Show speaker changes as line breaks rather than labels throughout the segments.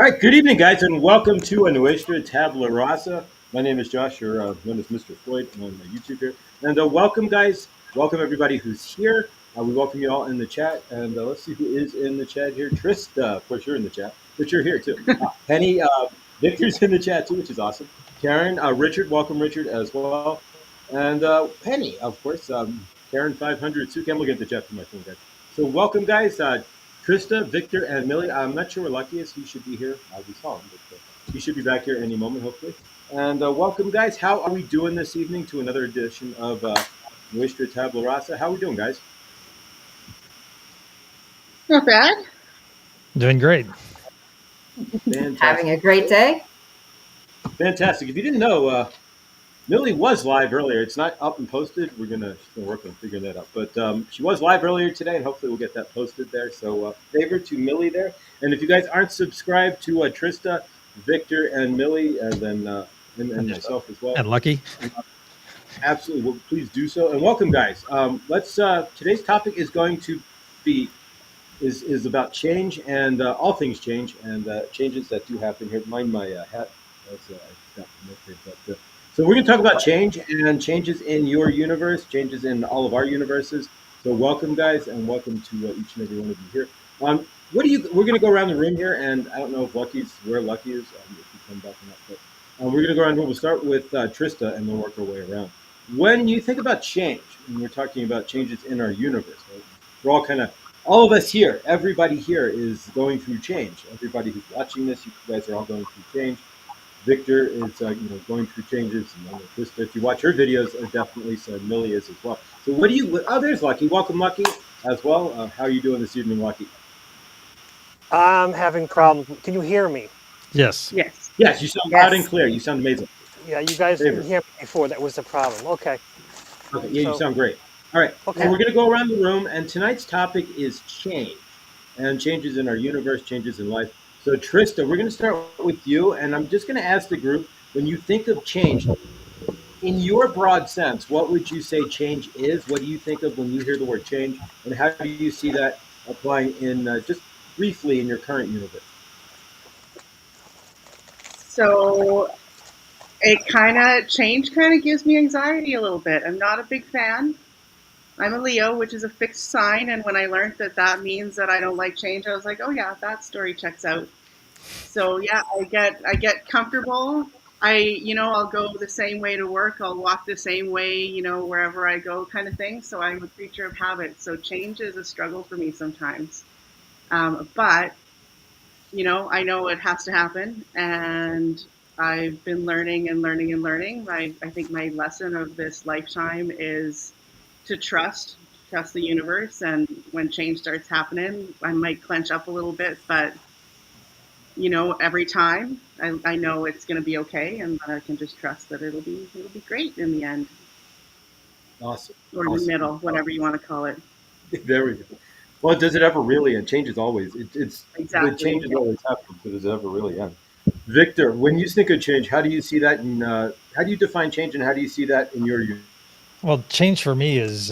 right, good evening, guys, and welcome to a Nuestra Tabla Rasa. My name is Josh, or known as Mr. Floyd on YouTube here. And welcome, guys. Welcome, everybody who's here. We welcome you all in the chat. And let's see who is in the chat here. Trista, of course, you're in the chat, but you're here too. Penny, Victor's in the chat too, which is awesome. Karen, Richard, welcome, Richard, as well. And Penny, of course, Karen 500. Sue Campbell, get the chat from my phone, guys. So, welcome, guys. Krista, Victor, and Millie. I'm not sure where Lucky is. He should be here. We saw him, but he should be back here any moment, hopefully. And welcome, guys. How are we doing this evening to another edition of Nuestra Tabla Rasa? How are we doing, guys?
Not bad.
Doing great.
Fantastic. Having a great day.
Fantastic. If you didn't know, Millie was live earlier. It's not up and posted. She's gonna work on figuring that out. But she was live earlier today, and hopefully we'll get that posted there. So favor to Millie there. And if you guys aren't subscribed to Trista, Victor, and Millie, and then and myself as well,
and Lucky,
absolutely, well, please do so. And welcome, guys. Let's. Today's topic is going to be is about change and all things change and changes that do happen here. Mind my hat. So we're going to talk about change and changes in your universe, changes in all of our universes. So welcome, guys, and welcome to each and every one of you here. We're going to go around the room here, and I don't know if where Lucky is, if you come back or not, but we're going to go around. We'll start with Trista, and then work our way around. When you think about change, and we're talking about changes in our universe, right? We're all of us here, everybody here is going through change. Everybody who's watching this, you guys are all going through change. Victor is going through changes, and Krista, if you watch her videos, definitely. So Millie is as well. So what do you? Oh, there's Lucky. Welcome, Lucky, as well. How are you doing this evening, Lucky?
I'm having problems. Can you hear me?
Yes.
Yes.
Yes, you sound loud and clear. You sound amazing.
Yeah, you guys didn't hear me before. That was the problem. Okay.
Okay. Yeah, you sound great. All right. Okay. So we're going to go around the room, and tonight's topic is change, and changes in our universe, changes in life. So Trista, we're going to start with you, and I'm just going to ask the group, when you think of change, in your broad sense, what would you say change is? What do you think of when you hear the word change, and how do you see that applying in just briefly in your current universe?
So change gives me anxiety a little bit. I'm not a big fan. I'm a Leo, which is a fixed sign, and when I learned that means that I don't like change, I was like, oh yeah, that story checks out. So yeah, I get comfortable. I'll go the same way to work. I'll walk the same way, wherever I go, kind of thing. So I'm a creature of habit. So change is a struggle for me sometimes. But I know it has to happen, and I've been learning and learning and learning. I think my lesson of this lifetime is to trust the universe. And when change starts happening, I might clench up a little bit, but every time I know it's going to be okay, and I can just trust that it'll be great in the end.
Awesome.
Or in the middle, whatever you want to call it.
There we go. Well, does it ever really end? Change is always. It's
exactly.
The change is always happening, so does it ever really end? Victor, when you think of change, how do you see that? And how do you define change, and how do you see that in your universe?
Well, change for me is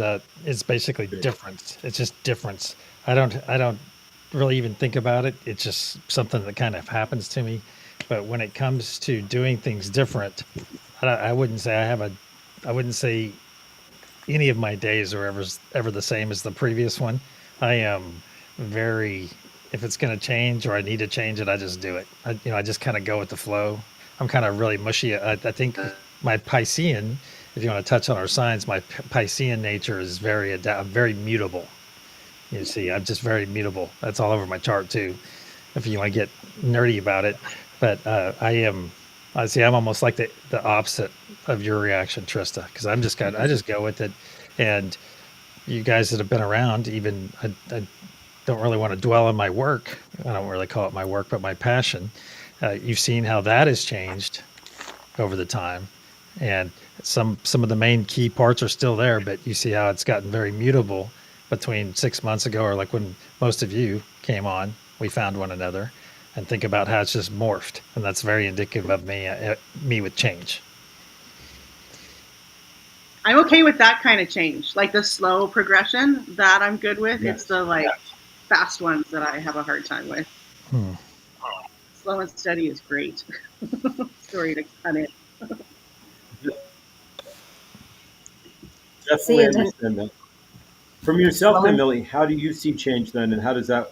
basically difference. It's just difference. I don't really even think about it. It's just something that kind of happens to me. But when it comes to doing things different, I wouldn't say I wouldn't say any of my days are ever the same as the previous one. I am if it's going to change or I need to change it, I just do it. I just kind of go with the flow. I'm kind of really mushy. I think my Piscean, if you want to touch on our signs, my Piscean nature is very mutable. You see, I'm just very mutable. That's all over my chart too, if you want to get nerdy about it. But I'm almost like the opposite of your reaction, Trista, because I just go with it. And you guys that have been around, even I don't really want to dwell on my work. I don't really call it my work, but my passion. You've seen how that has changed over the time, and some of the main key parts are still there, but you see how it's gotten very mutable between 6 months ago, or like when most of you came on, we found one another, and think about how it's just morphed. And that's very indicative of me with change.
I'm okay with that kind of change, like the slow progression. That I'm good with. Yes. It's the fast ones that I have a hard time with. Slow and steady is great. Story to cut in.
See,
Definitely
and then
understand that. From yourself,
slow
then,
and
Millie, how do you see change then, and how does that?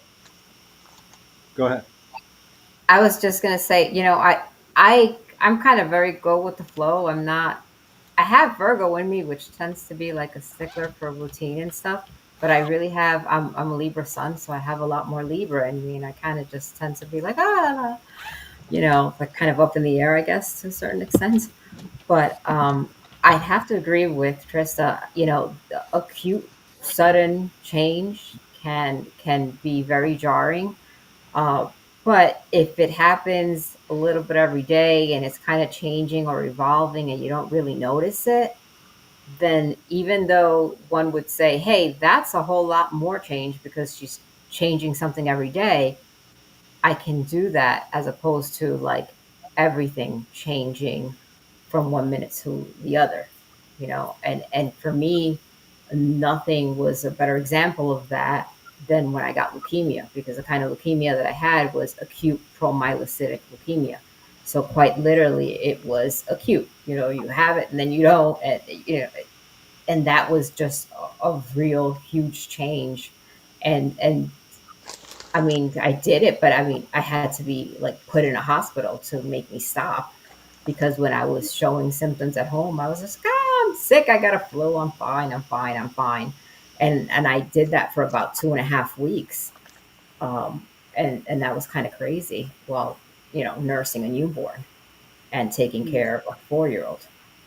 Go ahead.
I was just gonna say, I'm kind of very go with the flow. I'm not. I have Virgo in me, which tends to be like a stickler for routine and stuff. But I really have. I'm a Libra sun, so I have a lot more Libra in me, and I kind of just tend to be like like kind of up in the air, I guess, to a certain extent. But I have to agree with Trista. The acute, sudden change can be very jarring. Uh, but if it happens a little bit every day and it's kind of changing or evolving and you don't really notice it, then even though one would say, hey, that's a whole lot more change because she's changing something every day, I can do that as opposed to like everything changing from one minute to the other, and for me, nothing was a better example of that than when I got leukemia, because the kind of leukemia that I had was acute promyelocytic leukemia. So quite literally, it was acute. You have it and then you don't, and that was just a real huge change. And I mean, I did it, but I mean, I had to be like put in a hospital to make me stop, because when I was showing symptoms at home, I was just, I'm sick. I got a flu. I'm fine. I'm fine. I'm fine. And I did that for about 2.5 weeks. And that was kind of crazy while, nursing a newborn and taking care of a 4-year old.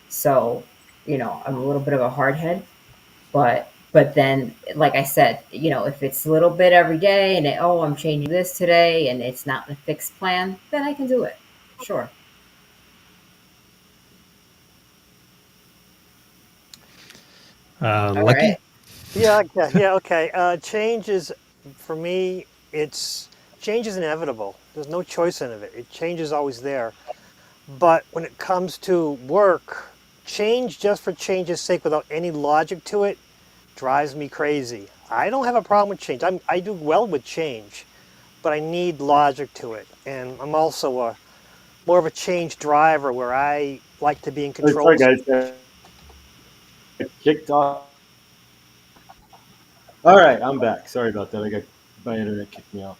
So, I'm a little bit of a hard head, but then, like I said, if it's a little bit every day and I'm changing this today and it's not in a fixed plan, then I can do it. Sure. All
Lucky.
right.
Yeah, okay. Change is, for me, change is inevitable. There's no choice in it. Change is always there. But when it comes to work, change just for change's sake without any logic to it drives me crazy. I don't have a problem with change. I do well with change, but I need logic to it. And I'm also more of a change driver where I like to be in
Oh,
control
sorry,
of
guys.
situations.
Kicked off. All right, I'm back. Sorry about that. I got my internet kicked me off.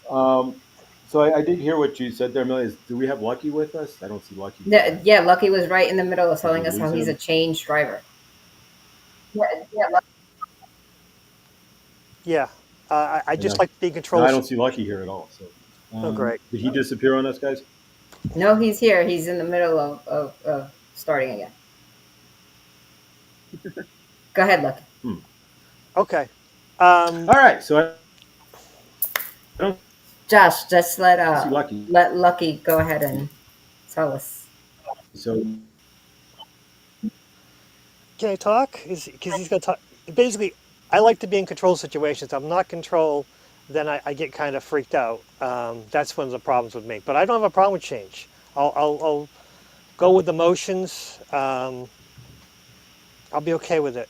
So I did hear what you said there, Millie. Do we have Lucky with us? I don't see Lucky here.
Yeah, Lucky was right in the middle of
Did we
telling us how
lose
he's a
him?
change driver.
Yeah, I
And
just like to be in
no,
control
I
of
don't see
situations.
Lucky here at all. So
Oh, great.
did he disappear on us, guys?
No, he's here. He's in the middle of starting again. Go ahead, Lucky.
Hmm.
Okay.
All right, so I don't
Josh, just let
see Lucky.
let Lucky go ahead and tell us.
So
Can I talk? Because he's going to talk. Basically, I like to be in control of situations. I'm not control, then I get kind of freaked out. That's one of the problems with me. But I don't have a problem with change. I'll go with the motions. I'll be okay with it.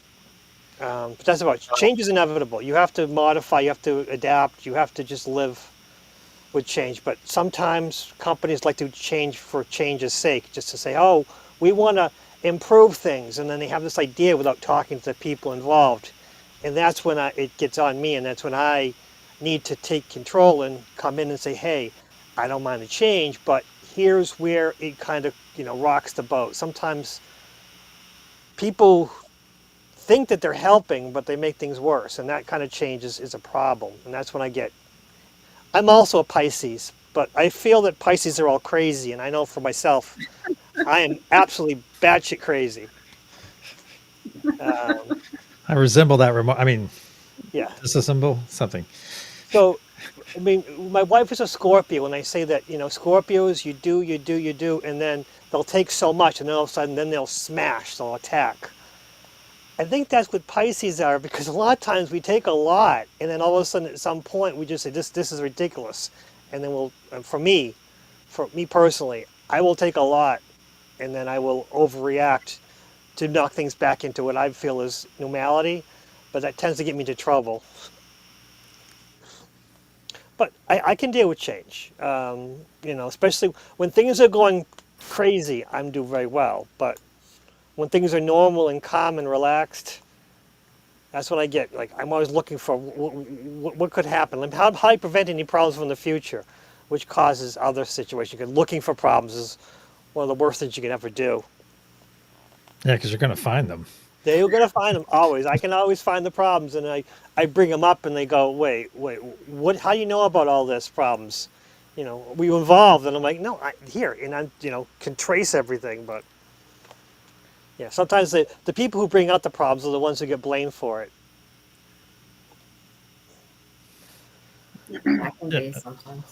But that's about change is inevitable. You have to modify. You have to adapt. You have to just live with change. But sometimes companies like to change for change's sake, just to say, oh, we want to improve things. And then they have this idea without talking to the people involved. And that's when it gets on me. And that's when I need to take control and come in and say, hey, I don't mind the change, but here's where it kind of, rocks the boat. Sometimes people think that they're helping, but they make things worse. And that kind of change is a problem. And that's when I'm also a Pisces, but I feel that Pisces are all crazy, and I know for myself, I am absolutely batshit crazy. Um,
I resemble that remark. I mean,
yeah.
disassemble something.
So, I mean, my wife is a Scorpio, and I say that Scorpios, you do, and then they'll take so much, and then all of a sudden, then they'll smash, they'll attack. I think that's what Pisces are, because a lot of times we take a lot, and then all of a sudden, at some point, we just say, this is ridiculous, and then for me personally, I will take a lot, and then I will overreact to knock things back into what I feel is normality, but that tends to get me into trouble. But I can deal with change. Especially when things are going crazy, I'm doing very well. But when things are normal and calm and relaxed, that's what I get. Like I'm always looking for what could happen. Like, how do I prevent any problems from the future, which causes other situations. Because looking for problems is one of the worst things you can ever do.
Yeah, because you're going to find them.
They're gonna find them always. I can always find the problems, and I bring them up, and they go, wait, what? How do you know about all this problems? We were involved, and I'm like, no, here, and I, can trace everything, but yeah, sometimes the people who bring out the problems are the ones who get blamed for it.
That can
Yeah.
be sometimes.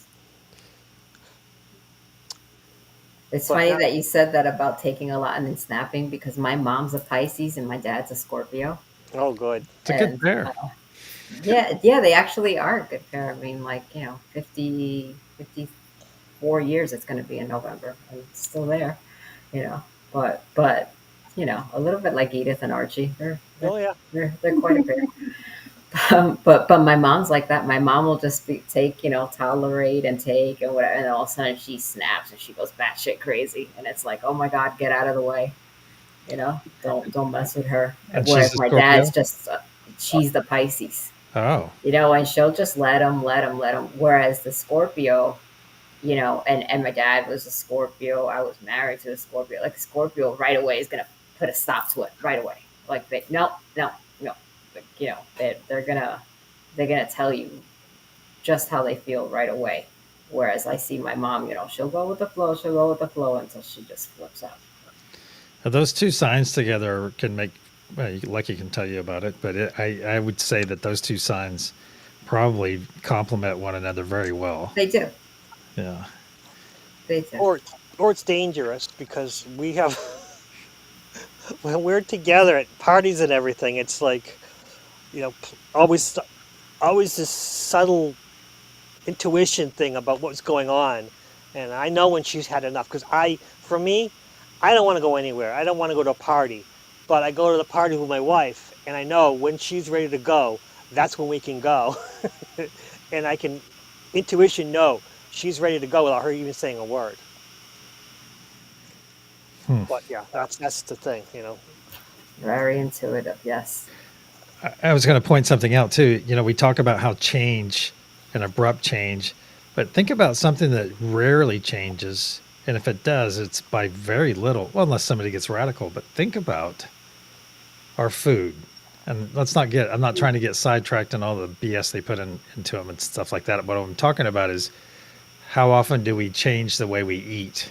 It's
But
funny that you said that about taking a lot and then snapping because my mom's a Pisces and my dad's a Scorpio.
oh, good.
It's a good
And
pair.
yeah, they actually are a good pair. I mean, 54 years it's going to be in November and it's still there, you know. But a little bit like Edith and Archie.
Oh yeah.
They're quite a pair. But my mom's like that. My mom will just tolerate and take and whatever, and then all of a sudden she snaps and she goes batshit crazy, and it's like, oh my god, get out of the way, don't mess with her.
And she's
Whereas
a
my
Scorpio?
dad's just she's the Pisces,
Oh,
and she'll just let him. Whereas the Scorpio, and my dad was a Scorpio. I was married to a Scorpio. Like a Scorpio right away is gonna put a stop to it right away. Like no, no, no. Like, they're gonna tell you just how they feel right away. Whereas I see my mom, she'll go with the flow, until she just flips out.
those two signs together can make. Well, Lucky can tell you about it, but I would say that those two signs probably complement one another very well.
They do.
Yeah.
They do.
Or it's dangerous because we have when we're together at parties and everything, it's like, always this subtle intuition thing about what's going on, and I know when she's had enough. Because for me, I don't want to go anywhere. I don't want to go to a party, but I go to the party with my wife, and I know when she's ready to go, that's when we can go, and I can intuition know she's ready to go without her even saying a word. But yeah, that's the thing,
Very intuitive. Yes.
I was going to point something out too. We talk about how change, an abrupt change, but think about something that rarely changes. And if it does, it's by very little. Well, unless somebody gets radical, but think about our food. And I'm not trying to get sidetracked on all the BS they put into them and stuff like that. But what I'm talking about is how often do we change the way we eat?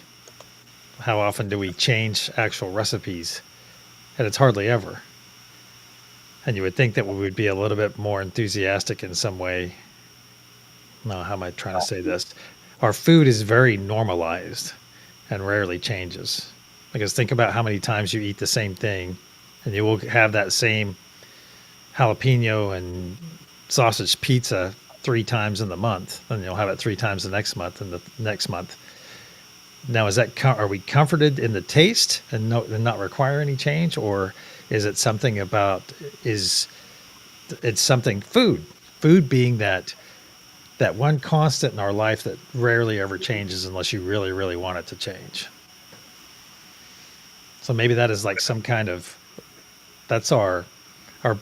How often do we change actual recipes? And it's hardly ever. And you would think that we would be a little bit more enthusiastic in some way. No, how am I trying to say this? Our food is very normalized and rarely changes. Because think about how many times you eat the same thing, and you will have that same jalapeno and sausage pizza 3 times in the month, and you'll have it 3 times the next month and the next month. Now, are we comforted in the taste and not require any change, or is it something it's something food being that one constant in our life that rarely ever changes unless you really, really want it to change. So maybe that is like that's our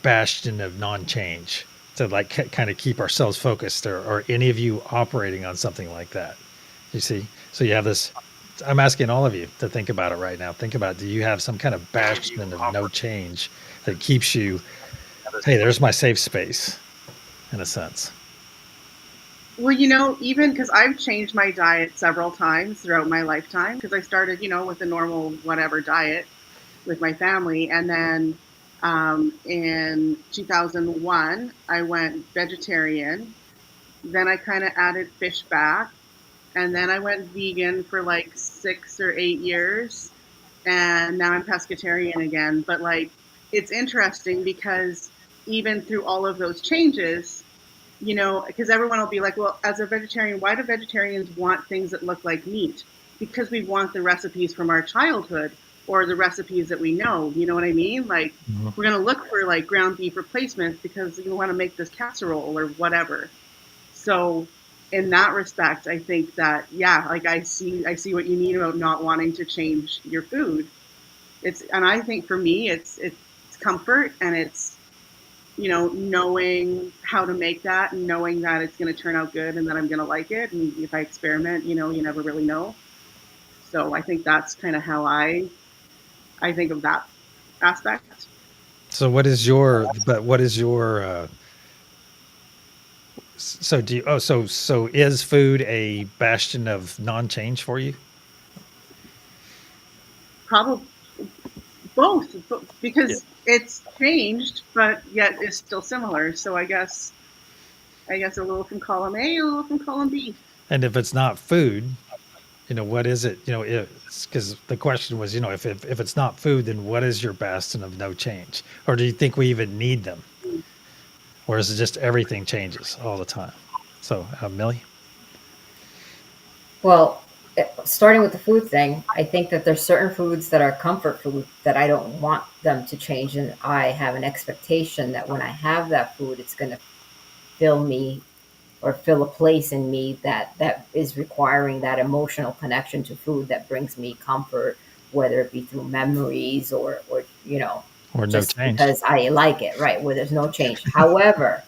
bastion of non-change to kind of keep ourselves focused, or any of you operating on something like that. You see? So you have this. I'm asking all of you to think about it right now. Think about, do you have some kind of bastion of no change that keeps you, hey, there's my safe space, in a sense?
Well, even because I've changed my diet several times throughout my lifetime, because I started, with a normal whatever diet with my family. And then in 2001, I went vegetarian. Then I kind of added fish back. And then I went vegan for like 6 or 8 years. And now I'm pescatarian again. But it's interesting because even through all of those changes, because everyone will be like, well, as a vegetarian, why do vegetarians want things that look like meat? Because we want the recipes from our childhood or the recipes that we know. You know what I mean? Like, we're going to look for like ground beef replacements because you want to make this casserole or whatever. So in that respect, I think that, yeah, like I see what you mean about not wanting to change your food. And I think for me, it's comfort, and it's, knowing how to make that, and knowing that it's going to turn out good and that I'm going to like it. And if I experiment, you never really know. So I think that's kind of how I think of that aspect.
So what is your so do you, oh, so is food a bastion of non-change for you?
Probably both,
Yeah.
because it's changed, but yet it's still similar. So I guess a little from column A, a little from column B.
And if it's not food, what is it? Because the question was, if it's not food, then what is your bastion of no change? Or do you think we even need them? Or is it just everything changes all the time? So, Millie?
Well, starting with the food thing, I think that there's certain foods that are comfort food that I don't want them to change, and I have an expectation that when I have that food, it's going to fill me or fill a place in me that is requiring that emotional connection to food that brings me comfort, whether it be through memories or
Or no
just
change?
because I like it, right? Where there's no change. However,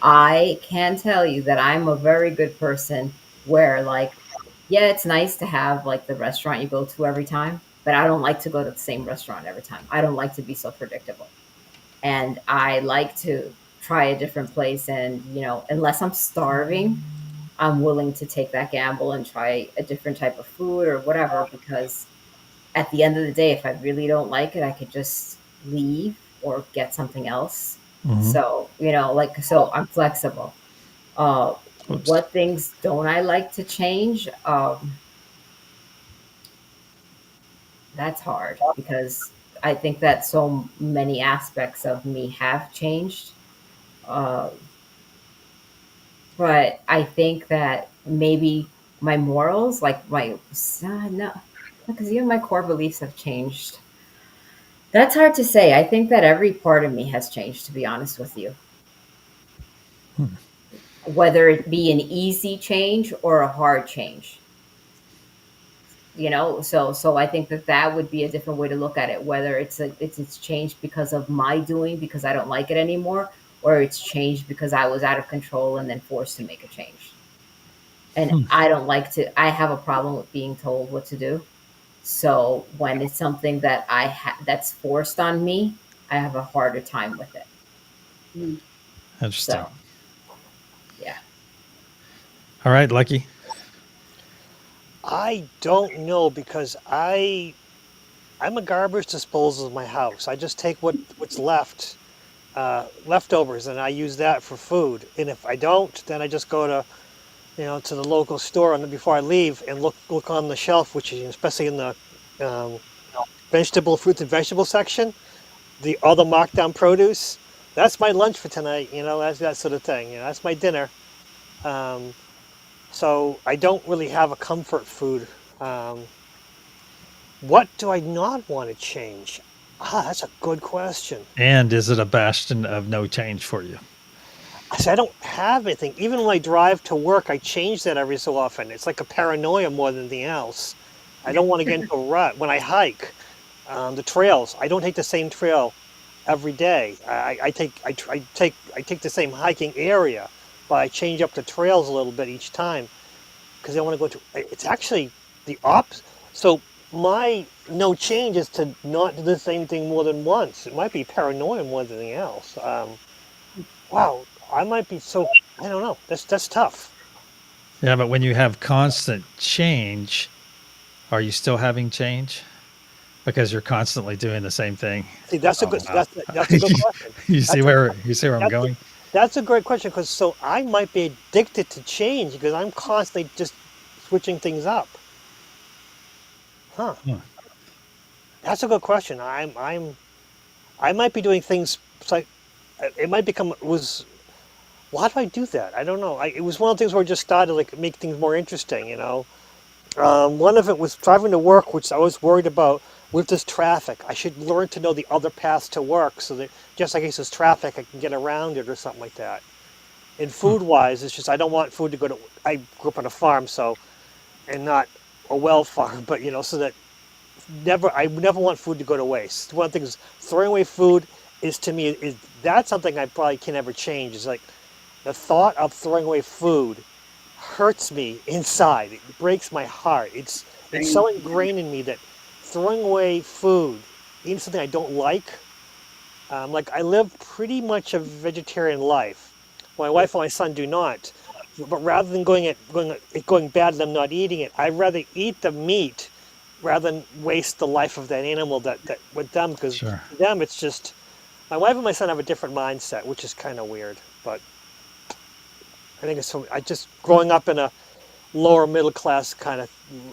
I can tell you that I'm a very good person where, like, yeah, it's nice to have like the restaurant you go to every time, but I don't like to go to the same restaurant every time. I don't like to be so predictable. And I like to try a different place, and unless I'm starving, I'm willing to take that gamble and try a different type of food or whatever, because at the end of the day, if I really don't like it, I could just leave or get something else.
Mm-hmm.
So, so I'm flexible. Uh,
Oops.
what things don't I like to change? That's hard because I think that so many aspects of me have changed. Uh, but I think that maybe my morals, like no, because even my core beliefs have changed. That's hard to say. I think that every part of me has changed, to be honest with you,
Hmm.
whether it be an easy change or a hard change. So I think that would be a different way to look at it, whether it's changed because of my doing, because I don't like it anymore, or it's changed because I was out of control and then forced to make a change. And
Hmm.
I have a problem with being told what to do. So when it's something that's forced on me, I have a harder time with it.
Mm.
Interesting.
So yeah.
All right, Lucky.
I don't know because I'm a garbage disposal of my house. I just take what's left, leftovers, and I use that for food. And if I don't, then I just go to the local store and before I leave and look on the shelf, which is especially in the um, fruits and vegetable section, the all the markdown produce. That's my lunch for tonight. That's that sort of thing. That's my dinner. Um, so I don't really have a comfort food. Um, what do I not want to change? That's a good question.
And is it a bastion of no change for you?
I said I don't have anything. Even when I drive to work, I change that every so often. It's like a paranoia more than anything else. I don't want to get into a rut. When I hike, the trails, I don't take the same trail every day. I take the same hiking area, but I change up the trails a little bit each time because I want to go to. It's actually the opposite. So my no change is to not do the same thing more than once. It might be paranoia more than anything else. Wow, I might be so. I don't know. That's tough.
Yeah, but when you have constant change, are you still having change? Because you're constantly doing the same thing.
See, that's a
Oh
good.
wow!
That's a good question.
you see
That's a
where you see where I'm
that's a,
going?
that's a great question because so I might be addicted to change because I'm constantly just switching things up. Huh.
Huh.
That's a good question. I might be doing things. It's like it might become was. Why do I do that? I don't know. It was one of the things where I just started like make things more interesting. One of it was driving to work, which I was worried about with this traffic. I should learn to know the other paths to work so that just in case there's traffic, I can get around it or something like that. And food-wise, it's just I don't want food to go to. I grew up on a farm, so and not a well farm, but so that I never want food to go to waste. One of the things throwing away food is to me is that's something I probably can never change. Is like the thought of throwing away food hurts me inside. It breaks my heart. It's so ingrained in me that throwing away food, even something I don't like I live pretty much a vegetarian life. My wife and my son do not. But rather than going bad and them not eating it, I'd rather eat the meat rather than waste the life of that animal that with them, because
Sure.
to them it's just my wife and my son have a different mindset, which is kind of weird. But I think I just growing up in a lower middle class kind of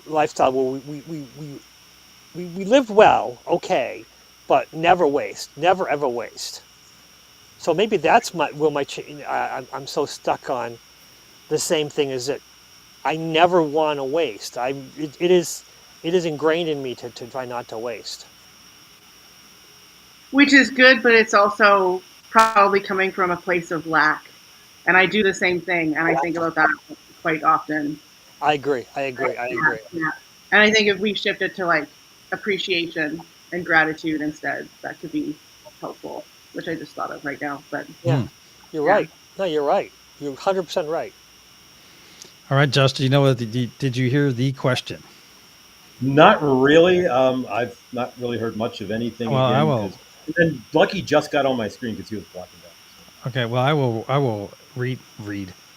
lifestyle where we lived well, okay, but never waste, never ever waste. So maybe that's I'm so stuck on the same thing as that I never want to waste. It is ingrained in me to try not to waste.
Which is good, but it's also probably coming from a place of lack. And I do the same thing, and I think about that quite often.
I agree. I agree. I
Yeah,
agree.
yeah. And I think if we shifted to like appreciation and gratitude instead, that could be helpful, which I just thought of right now. But
Yeah,
Hmm.
you're
yeah.
right. No, you're right. You're 100% right.
All right, Josh. Do you know what? Did you hear the question?
Not really. I've not really heard much of anything
Well, I
again
will.
because then Lucky just got on my screen because he was blocking that. So,
Okay. Well, I will. I will read.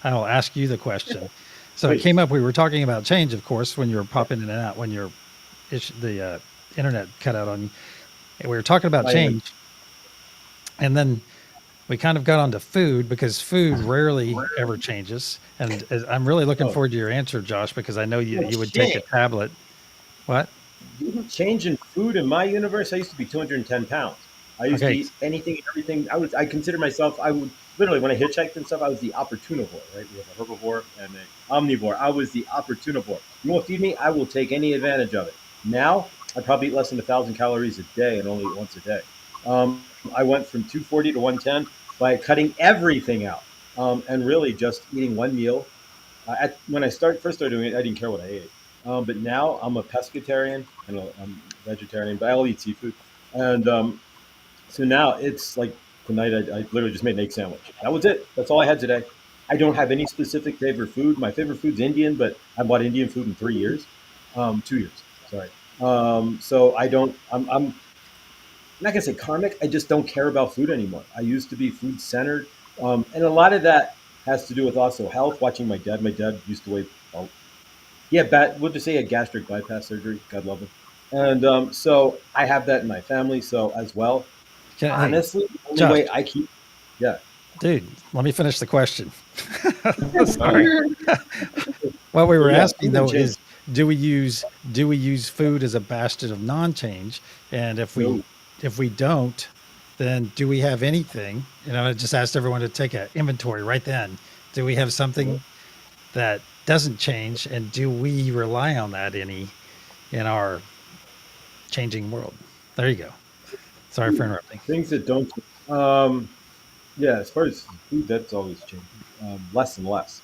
I will ask you the question. So it came
please.
up. We were talking about change, of course, when you were popping in and out, when the internet cut out on you. And we were talking about
My internet.
change, and then we kind of got onto food because food rarely ever changes. And I'm really looking
Oh,
forward to your answer, Josh, because I know
oh,
you would take a
shame.
tablet. What?
Change in food in my universe. I used to be 210 pounds. I used to
Okay.
eat anything and everything. I consider myself. I would literally when I hitchhiked and stuff. I was the opportunivore. Right. We have a herbivore and an omnivore. I was the opportunivore. You want to feed me? I will take any advantage of it. Now I probably eat less than 1,000 calories a day and only eat once a day. I went from 240 to 110 by cutting everything out and really just eating one meal. When I first started doing it, I didn't care what I ate. But now I'm a pescatarian and I'm vegetarian, but I'll eat seafood. And so now it's like tonight I literally just made an egg sandwich. That was it. That's all I had today. I don't have any specific favorite food. My favorite food's Indian, but I bought Indian food in 3 years, 2 years. Sorry. So I don't. I'm not gonna say karmic. I just don't care about food anymore. I used to be food centered, and a lot of that has to do with also health. Watching my dad. My dad used to weigh. Well, he had we'll just say he had gastric bypass surgery. God love him. And so I have that in my family. So as well,
Hey,
honestly, the only
Josh,
way I keep. Yeah.
dude, let me finish the question.
All right.
Sorry. What we
So
were
yeah,
asking
food and
though
change.
is, do we use food as a bastion of non-change? And
No.
if we don't, then do we have anything? I just asked everyone to take an inventory right then. Do we have
No.
something that doesn't change, and do we rely on that any in our changing world? There you go. Sorry for interrupting.
Things that don't. Um, yeah, as far as food, that's always changing. Less and less.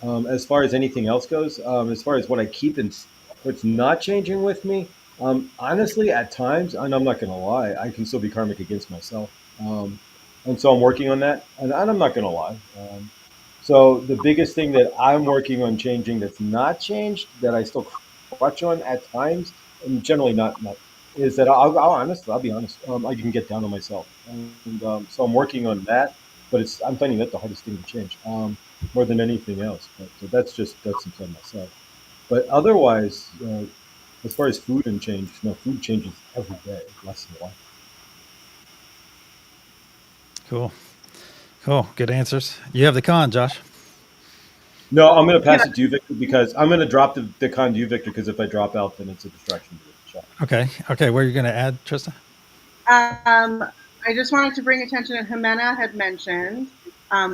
As far as anything else goes, as far as what I keep and what's not changing with me, honestly, at times, and I'm not going to lie, I can still be karmic against myself. And so I'm working on that. And I'm not going to lie. So the biggest thing that I'm working on changing that's not changed, that I still crutch on at times, and generally not is that I'll be honest, I can get down on myself. And so I'm working on that, but I'm finding that the hardest thing to change. More than anything else. But so that's inside myself. But otherwise, as far as food and change, no, food changes every day, less and less.
Cool. Cool. Good answers. You have the con, Josh.
No, I'm going to
Can
pass it to you, Victor, because I'm going to drop the con to you, Victor, because if I drop out, then it's a distraction to the chat.
Okay. Okay. What are you going to add, Trista?
I just wanted to bring attention that Jimena had mentioned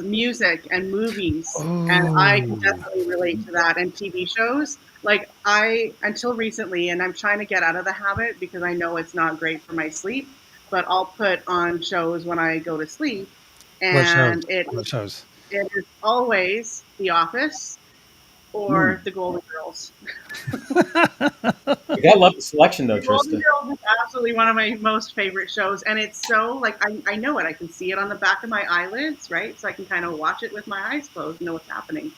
music and movies, and I can
Oh,
definitely relate to that and TV shows. Like I, until recently, and I'm trying to get out of the habit because I know it's not great for my sleep, but I'll put on shows when I go to sleep,
what shows?
and it
What shows?
it is always The Office or The Golden Girls.
You gotta love the selection, though,
The Golden
Tristan.
Girls is absolutely one of my most favorite shows, and it's so like I know it. I can see it on the back of my eyelids, right? So I can kind of watch it with my eyes closed, know what's happening.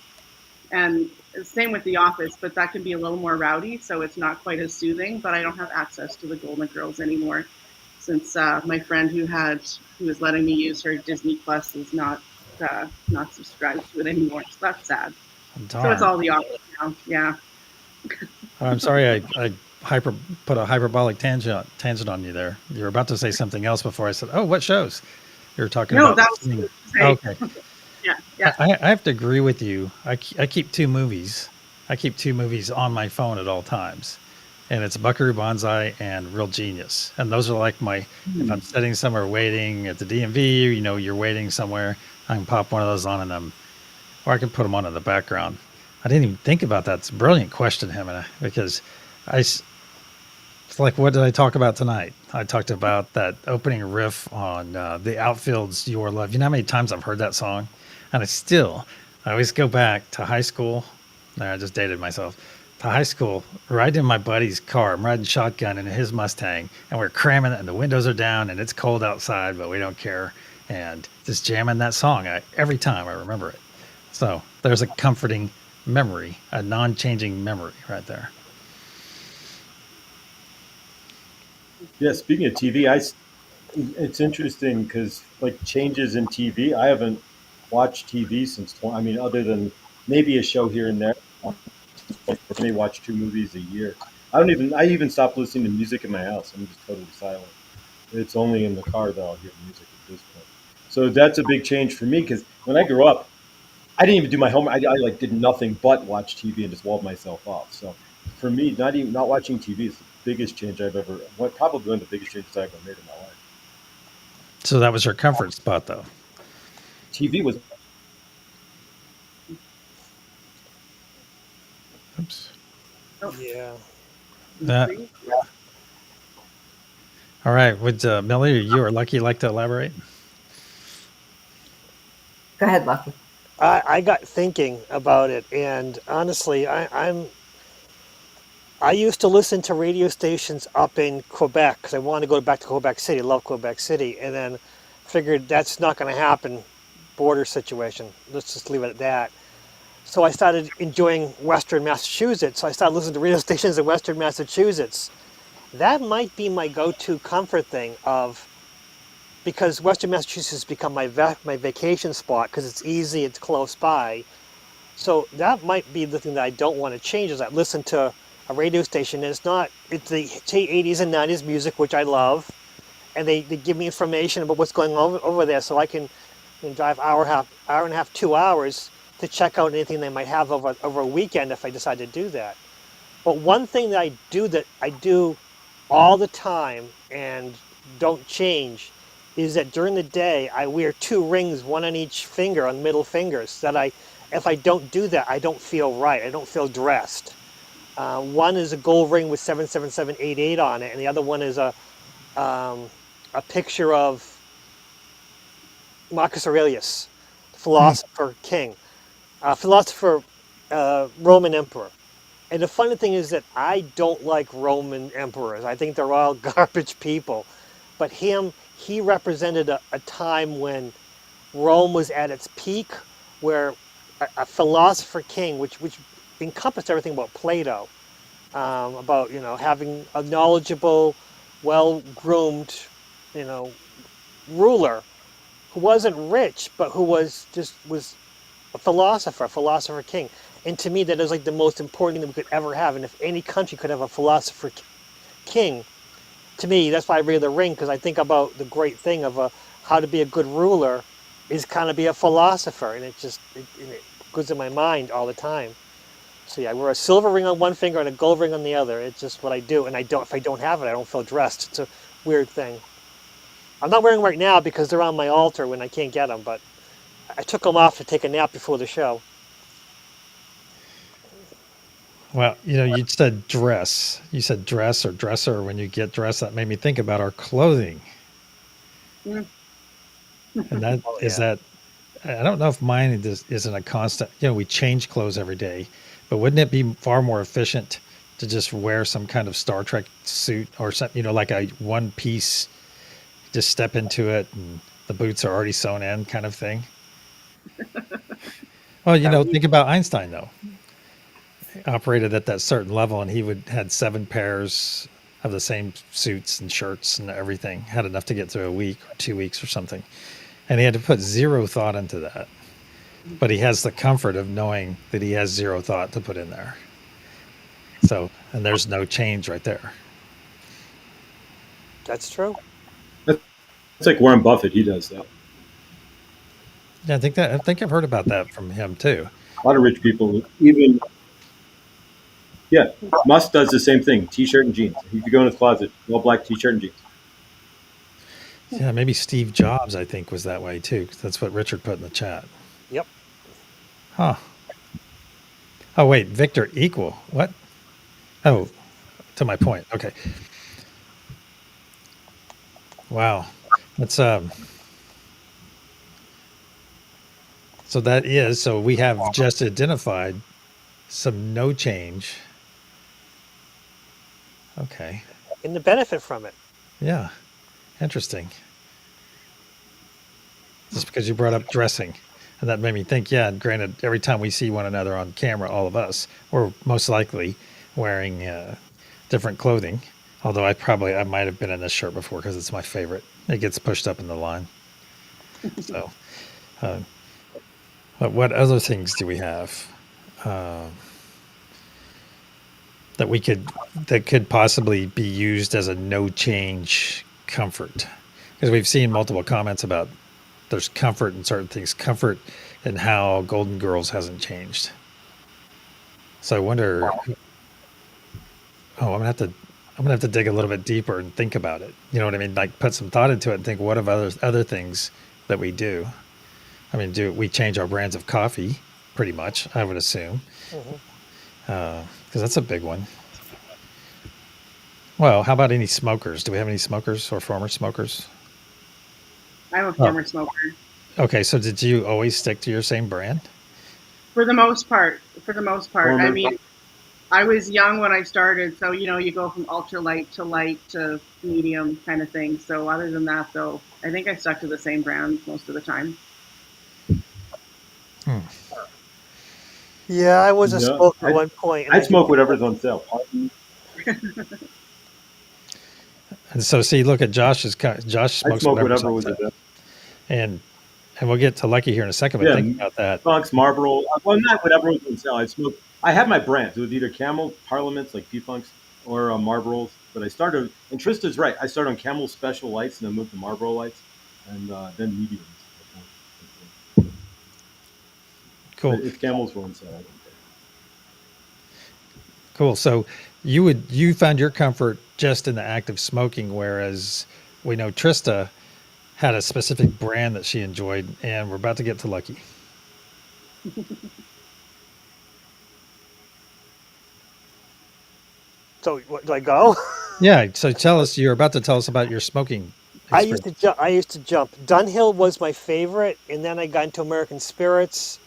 And same with The Office, but that can be a little more rowdy, so it's not quite as soothing. But I don't have access to the Golden Girls anymore since my friend who was letting me use her Disney Plus is not subscribed to it anymore. So that's sad. So it's
Darn.
all The Office now. Yeah.
I'm sorry I hyper put a hyperbolic tangent on you there. You were about to say something else before I said, "Oh, what shows?" You were talking
No,
about
that was
listening.
say.
Okay.
Yeah, yeah.
I have to agree with you. I keep two movies. I keep two movies on my phone at all times, and it's Buckaroo Banzai and Real Genius. And those are like my, if I'm sitting somewhere waiting at the DMV, you're waiting somewhere, I can pop one of those on and or I can put them on in the background. I didn't even think about that. It's a brilliant question, Hemina, because it's like, what did I talk about tonight? I talked about that opening riff on the Outfield's Your Love. You know how many times I've heard that song? And I always go back to high school. No, I just dated myself. To high school, riding in my buddy's car. I'm riding shotgun in his Mustang, and we're cramming it, and the windows are down, and it's cold outside, but we don't care. And just jamming that song every time I remember it. So there's a comforting memory, a non changing memory right there.
Yeah, speaking of TV, it's interesting because like changes in TV. I haven't watched TV since I mean, other than maybe a show here and there. I may watch 2 movies a year. I even stopped listening to music in my house. I'm just totally silent. It's only in the car that I'll hear music at this point. So that's a big change for me because when I grew up, I didn't even do my homework. I like did nothing but watch TV and just walled myself off. So for me, not watching TV is the biggest change I've ever. Probably one of the biggest changes I ever made in my life.
So that was your comfort spot, though.
TV was
Oops.
Yeah.
That, all right. Would Millie, you or Lucky like to elaborate?
Go ahead, Lucky.
I got thinking about it, and honestly, I used to listen to radio stations up in Quebec because I wanted to go back to Quebec City. I love Quebec City, and then figured that's not going to happen. Border situation. Let's just leave it at that. So I started enjoying Western Massachusetts. So I started listening to radio stations in Western Massachusetts. That might be my go-to comfort thing because Western Massachusetts has become my vacation spot because it's easy, it's close by. So that might be the thing that I don't want to change is I listen to a radio station. It's the 80s and 90s music, which I love, and they give me information about what's going on over there, so I can drive hour and a half, 2 hours to check out anything they might have over a weekend if I decide to do that. But one thing that I do all the time and don't change is that during the day I wear 2 rings, one on each finger, on middle fingers. If I don't do that, I don't feel right. I don't feel dressed. One is a gold ring with 77788 on it, and the other one is a picture of Marcus Aurelius, philosopher king, Roman emperor. And the funny thing is that I don't like Roman emperors. I think they're all garbage people. But he represented a time when Rome was at its peak, where a philosopher king, which encompassed everything about Plato, about having a knowledgeable, well-groomed, ruler who wasn't rich, but who was a philosopher king. And to me, that is like the most important thing that we could ever have. And if any country could have a philosopher king, to me, that's why I wear the ring, because I think about the great thing of how to be a good ruler is kind of be a philosopher, and it goes in my mind all the time. So yeah, I wear a silver ring on one finger and a gold ring on the other. It's just what I do, and if I don't have it, I don't feel dressed. It's a weird thing. I'm not wearing them right now because they're on my altar when I can't get them, but I took them off to take a nap before the show.
Well, you said dress. You said dress or dresser when you get dressed. That made me think about our clothing.
Mm.
And that
Oh,
is
yeah.
that I don't know if mine isn't a constant. We change clothes every day, but wouldn't it be far more efficient to just wear some kind of Star Trek suit or something? Like a one piece, just step into it and the boots are already sewn in, kind of thing. Well, think about Einstein though. Operated at that certain level, and he would had 7 pairs of the same suits and shirts and everything. Had enough to get through a week or 2 weeks or something, and he had to put zero thought into that. But he has the comfort of knowing that he has zero thought to put in there. So, and there's no change right there.
That's true.
It's like Warren Buffett. He does that.
Yeah, I think I've heard about that from him too.
A lot of rich people, even yeah, Musk does the same thing: t-shirt and jeans. If you go in his closet, all black t-shirt and jeans.
Yeah, maybe Steve Jobs, I think, was that way too. 'Cause that's what Richard put in the chat.
Yep.
Huh. Oh wait, Victor equal. What? Oh, to my point. Okay. Wow. That's so we have just identified some no change. Okay.
And the benefit from it.
Yeah. Interesting. Just because you brought up dressing. And that made me think, yeah, granted, every time we see one another on camera, all of us, we're most likely wearing different clothing. Although I might have been in this shirt before because it's my favorite. It gets pushed up in the line. So, but what other things do we have that could possibly be used as a no change comfort? Because we've seen multiple comments about there's comfort in certain things, comfort in how Golden Girls hasn't changed. So I wonder. Oh, I'm gonna have to dig a little bit deeper and think about it. You know what I mean? Like put some thought into it and think, what of other things that we do? I mean, do we change our brands of coffee? Pretty much, I would assume, because that's a big one. Well, how about any smokers? Do we have any smokers or former smokers?
I'm a former smoker.
Okay, so did you always stick to your same brand?
For the most part.
Former.
I mean, I was young when I started, so you go from ultra light to medium kind of thing. So other than that, though, I think I stuck to the same brand most of the time.
Yeah, I was a
No,
smoker at one point.
I smoke whatever's on sale.
And so, see, look at Josh
I
smokes
smoke
whatever's
whatever
on
was
sale.
available.
And we'll get to Lucky here in a second, but
Yeah,
think about that.
Funks, Marlboro. Well, not whatever was on sale. I have my brands. It was either Camel Parliaments like P-Funks or Marlboros. But I started, and Trista's right. I started on Camel Special Lights and then moved to Marlboro Lights and then mediums.
Cool.
But if Camels were on sale, I don't care.
Cool. So you found your comfort just in the act of smoking, whereas we know Trista had a specific brand that she enjoyed, and we're about to get to Lucky.
So what, do I go?
Yeah. So you're about to tell us about your smoking experience.
I used to jump. Dunhill was my favorite, and then I got into American Spirits,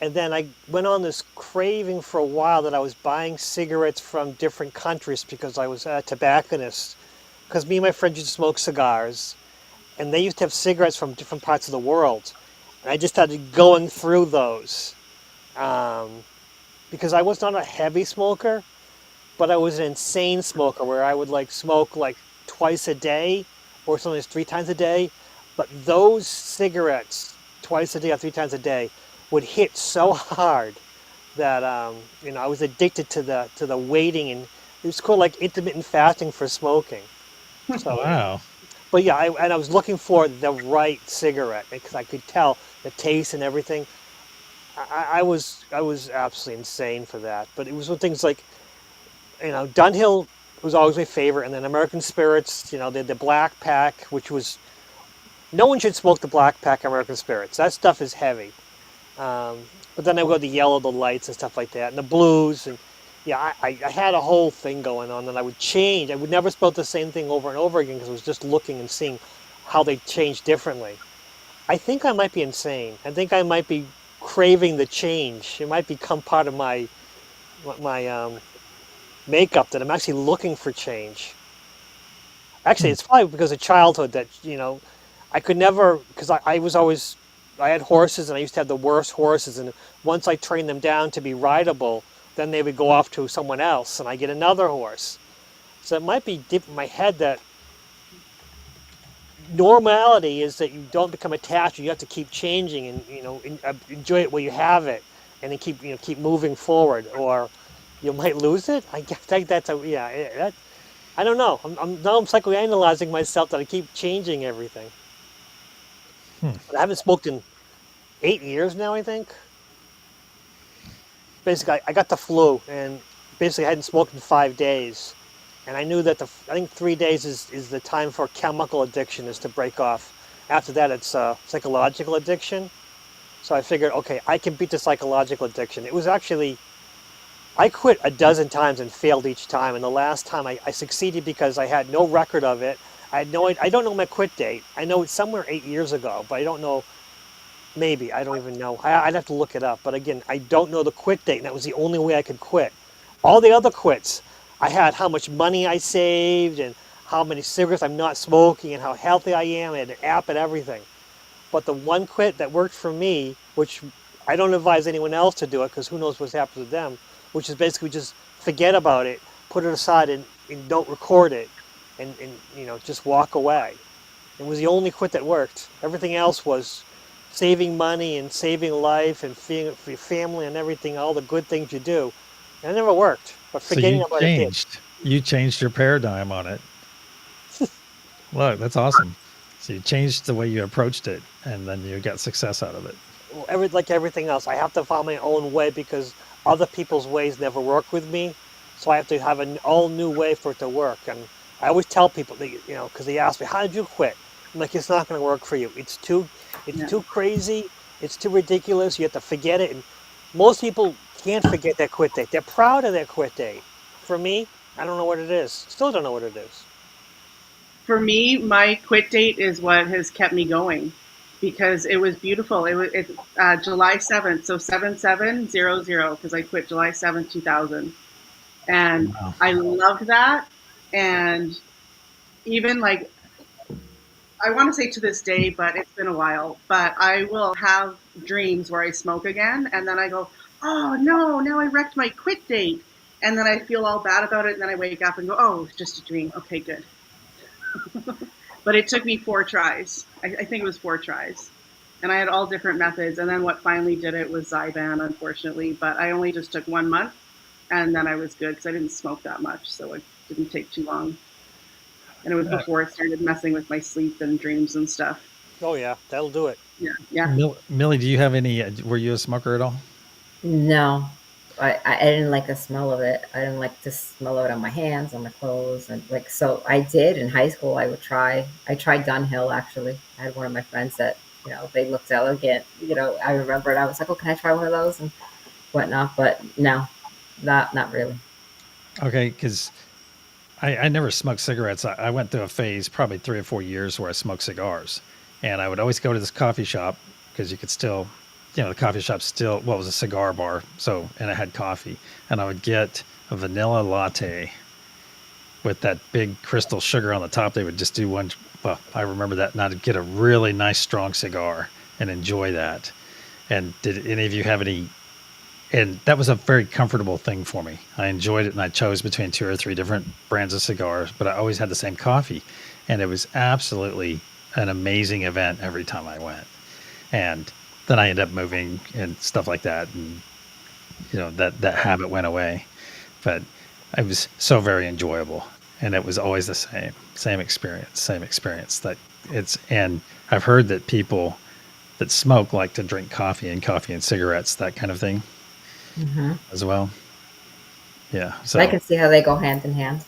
and then I went on this craving for a while that I was buying cigarettes from different countries because I was a tobacconist. Because me and my friends used to smoke cigars, and they used to have cigarettes from different parts of the world, and I just started going through those. Because I was not a heavy smoker, but I was an insane smoker where I would smoke twice a day or sometimes 3 times a day. But those cigarettes twice a day or 3 times a day would hit so hard that I was addicted to the waiting, and it was called intermittent fasting for smoking. So,
Wow.
but yeah, I was looking for the right cigarette because I could tell the taste and everything. I was absolutely insane for that. But it was with things like, Dunhill was always my favorite, and then American Spirits, the Black Pack, which was, no one should smoke the Black Pack American Spirits. That stuff is heavy. But then I would go to the yellow, the lights and stuff like that, and the blues, and yeah, I had a whole thing going on, and I would change. I would never smoke the same thing over and over again because I was just looking and seeing how they changed differently. I think I might be insane. I think I might be craving the change. It might become part of my makeup that I'm actually looking for change. Actually,
Hmm.
it's probably because of childhood that, I could never, because I was always, I had horses and I used to have the worst horses. And once I trained them down to be rideable, then they would go off to someone else and I get another horse. So it might be deep in my head that normality is that you don't become attached. You have to keep changing and, enjoy it while you have it and then keep moving forward, or you might lose it. I think that's I don't know. Now I'm psychoanalyzing myself that I keep changing everything.
Hmm.
But I haven't smoked in 8 years now, I think. Basically, I got the flu and basically I hadn't smoked in 5 days. And I knew that I think 3 days is the time for chemical addiction is to break off. After that, it's psychological addiction. So I figured, okay, I can beat the psychological addiction. It was actually, I quit a dozen times and failed each time. And the last time I succeeded because I had no record of it. I don't know my quit date. I know it's somewhere 8 years ago, but I don't know. Maybe. I don't even know. I'd have to look it up. But again, I don't know the quit date. And that was the only way I could quit. All the other quits, I had how much money I saved and how many cigarettes I'm not smoking and how healthy I am. I had an app and everything. But the one quit that worked for me, which I don't advise anyone else to do it because who knows what happens with them, which is basically just forget about it, put it aside and don't record it and just walk away. It was the only quit that worked. Everything else was saving money and saving life and feeding for your family and everything, all the good things you do. And it never worked. But
So
forgetting about it did.
you changed your paradigm on it. Look, that's awesome. So you changed the way you approached it, and then you got success out of it.
Like everything else, I have to find my own way because other people's ways never work with me. So I have to have an all new way for it to work. And I always tell people that, because they ask me, "How did you quit?" I'm like, "It's not going to work for you. It's
Yeah.
too crazy. It's too ridiculous. You have to forget it." And most people can't forget their quit date. They're proud of their quit date. For me, I don't know what it is. Still don't know what it is.
For me, my quit date is what has kept me going because it was beautiful. July 7th, so 7700, because I quit July 7th, 2000. And
Wow.
I loved that. And even like, I want to say to this day, but it's been a while, but I will have dreams where I smoke again. And then I go, oh no, now I wrecked my quit date. And then I feel all bad about it. And then I wake up and go, oh, it's just a dream. Okay, good. But it took me 4 tries. I think it was 4 tries. And I had all different methods. And then what finally did it was Zyban, unfortunately. But I only just took 1 month and then I was good because I didn't smoke that much. So it didn't take too long. And it was
Uh,
before it started messing with my sleep and dreams and stuff.
Oh yeah, that'll do it.
Yeah. Yeah.
Millie, do you have any? Were you a smoker at all?
No, I didn't like the smell of it. I didn't like to smell it on my hands, on my clothes, and like so. I did in high school. I would try. I tried Dunhill actually. I had one of my friends that they looked elegant. I remember it. I was like, oh, can I try one of those and whatnot? But no, not really.
Okay, because I never smoked cigarettes. I went through a phase, probably 3 or 4 years, where I smoked cigars, and I would always go to this coffee shop because you could still, the coffee shop still, well, it was a cigar bar, so and it had coffee, and I would get a vanilla latte with that big crystal sugar on the top. They would just do one. Well, I remember that, and I'd get a really nice strong cigar and enjoy that. And did any of you have any? And that was a very comfortable thing for me. I enjoyed it, and I chose between 2 or 3 different brands of cigars, but I always had the same coffee, and it was absolutely an amazing event every time I went. And then I ended up moving and stuff like that, and that habit went away. But it was so very enjoyable, and it was always the same experience. And I've heard that people that smoke like to drink coffee and cigarettes, that kind of thing
Hmm.
as well. Yeah.
I
So,
can see how they go hand in hand.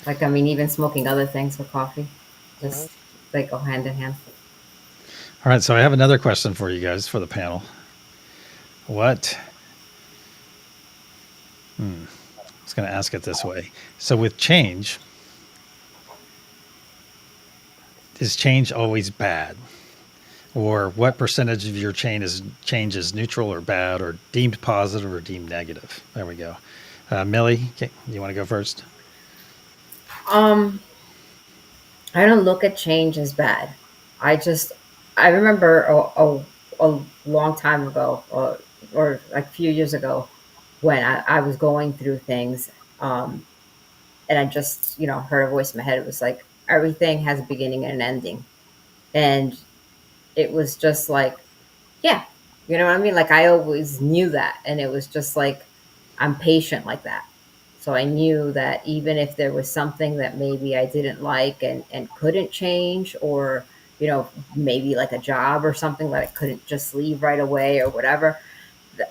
Like I mean, even smoking other things with coffee,
Mhm.
just they go hand in hand.
all right. So I have another question for you guys for the panel. What? I was going to ask it this way. So with change, is change always bad? Or what percentage of your change is neutral or bad, or deemed positive or deemed negative? There we go. Millie, you want to go first?
Um, I don't look at change as bad. I just, I remember a long time ago, or like a few years ago, when I was going through things, and I just, heard a voice in my head. It was like, everything has a beginning and an ending. And it was just like, yeah, you know what I mean? Like, I always knew that. And it was just like, I'm patient like that. So I knew that even if there was something that maybe I didn't like and couldn't change, or, maybe like a job or something that I couldn't just leave right away or whatever,